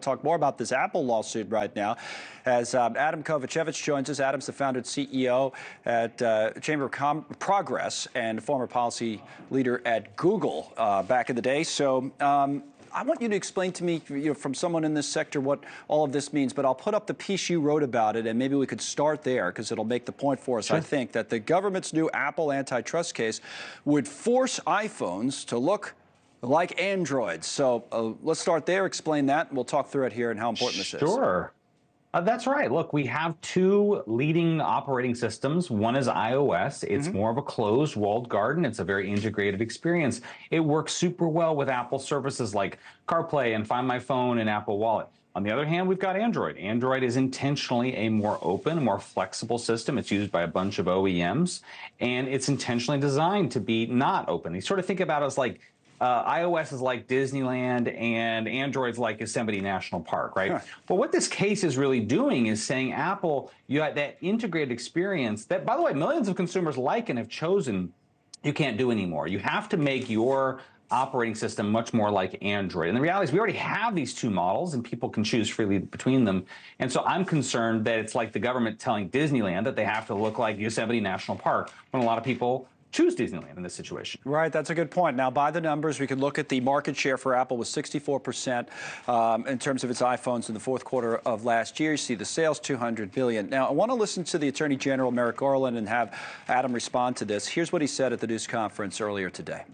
Talk more about this Apple lawsuit right now as Adam Kovacevich joins us. Adam's the founder and CEO at Chamber of Progress and former policy leader at Google back in the day. So I want you to explain to me, from someone in this sector, what all of this means. But I'll put up the piece you wrote about it, and maybe we could start there because it'll make the point for us. Sure. I think that the government's new Apple antitrust case would force iPhones to look like Androids. So let's start there, explain that, and we'll talk through it here and how important this is. Sure. That's right. Look, we have two leading operating systems. One is iOS. It's more of a closed walled garden. It's a very integrated experience. It works super well with Apple services like CarPlay and Find My Phone and Apple Wallet. On the other hand, we've got Android. Android is intentionally a more open, more flexible system. It's used by a bunch of OEMs, and it's intentionally designed to be not open. You sort of think about it as like iOS is like Disneyland and Android's like Yosemite National Park, right? Sure. But what this case is really doing is saying, Apple, you had that integrated experience that, by the way, millions of consumers like and have chosen, you can't do anymore. You have to make your operating system much more like Android. And the reality is we already have these two models and people can choose freely between them. And so I'm concerned that it's like the government telling Disneyland that they have to look like Yosemite National Park when a lot of people choose Disneyland in this situation. Right, that's a good point. Now, by the numbers, we could look at the market share for Apple was 64% in terms of its iPhones in the fourth quarter of last year. You see the sales, $200 billion. Now, I want to listen to the Attorney General, Merrick Garland, and have Adam respond to this. Here's what he said at the news conference earlier today.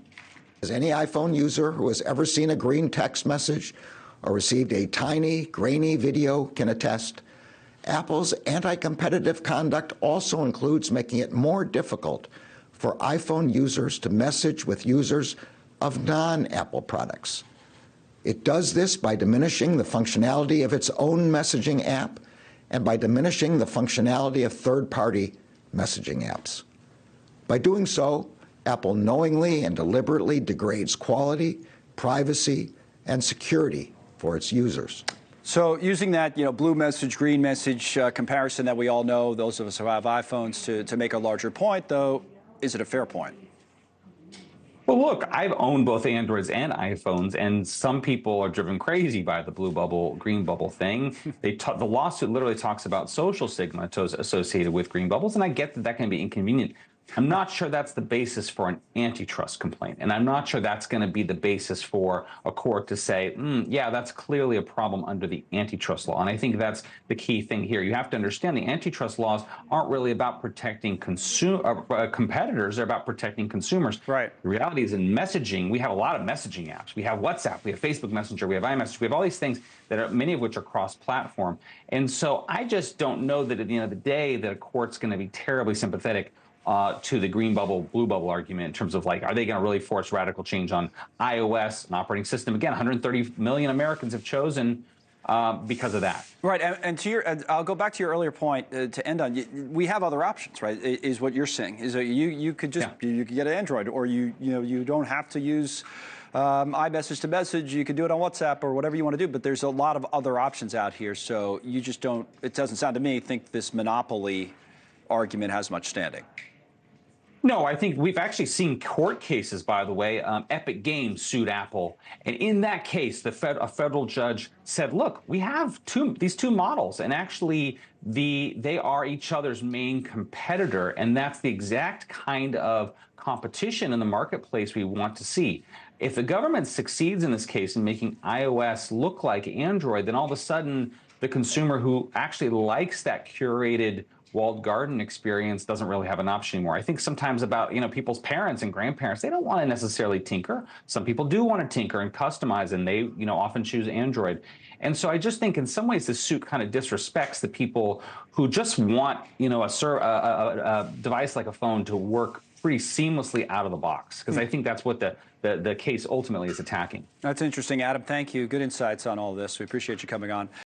As any iPhone user who has ever seen a green text message or received a tiny, grainy video can attest, Apple's anti-competitive conduct also includes making it more difficult for iPhone users to message with users of non-Apple products. It does this by diminishing the functionality of its own messaging app and by diminishing the functionality of third-party messaging apps. By doing so, Apple knowingly and deliberately degrades quality, privacy, and security for its users. So using that, blue message, green message comparison that we all know, those of us who have iPhones, to make a larger point, though, is it a fair point? Well, look, I've owned both Androids and iPhones, and some people are driven crazy by the blue bubble, green bubble thing. The lawsuit literally talks about social stigma associated with green bubbles, and I get that that can be inconvenient. I'm not sure that's the basis for an antitrust complaint, and I'm not sure that's going to be the basis for a court to say, yeah, that's clearly a problem under the antitrust law. And I think that's the key thing here. You have to understand the antitrust laws aren't really about protecting competitors. They're about protecting consumers. Right. The reality is in messaging, we have a lot of messaging apps. We have WhatsApp, we have Facebook Messenger, we have iMessage, we have all these things that are, many of which are cross-platform. And so I just don't know that at the end of the day that a court's going to be terribly sympathetic to the green bubble, blue bubble argument in terms of like, are they going to really force radical change on iOS, an operating system? Again, 130 million Americans have chosen because of that. Right, and I'll go back to your earlier point to end on. We have other options, right? Is what you're saying? Is that you could just you could get an Android, or you don't have to use iMessage to message. You can do it on WhatsApp or whatever you want to do. But there's a lot of other options out here. So you just don't. It doesn't sound to me think this monopoly argument has much standing. No, I think we've actually seen court cases, by the way. Epic Games sued Apple. And in that case, a federal judge said, look, we have these two models, and actually they are each other's main competitor. And that's the exact kind of competition in the marketplace we want to see. If the government succeeds in this case in making iOS look like Android, then all of a sudden the consumer who actually likes that curated walled garden experience doesn't really have an option anymore. I think sometimes about, people's parents and grandparents, they don't want to necessarily tinker. Some people do want to tinker and customize, and they, often choose Android. And so I just think in some ways this suit kind of disrespects the people who just want, a device like a phone to work pretty seamlessly out of the box, because I think that's what the case ultimately is attacking. That's interesting, Adam. Thank you. Good insights on all this. We appreciate you coming on.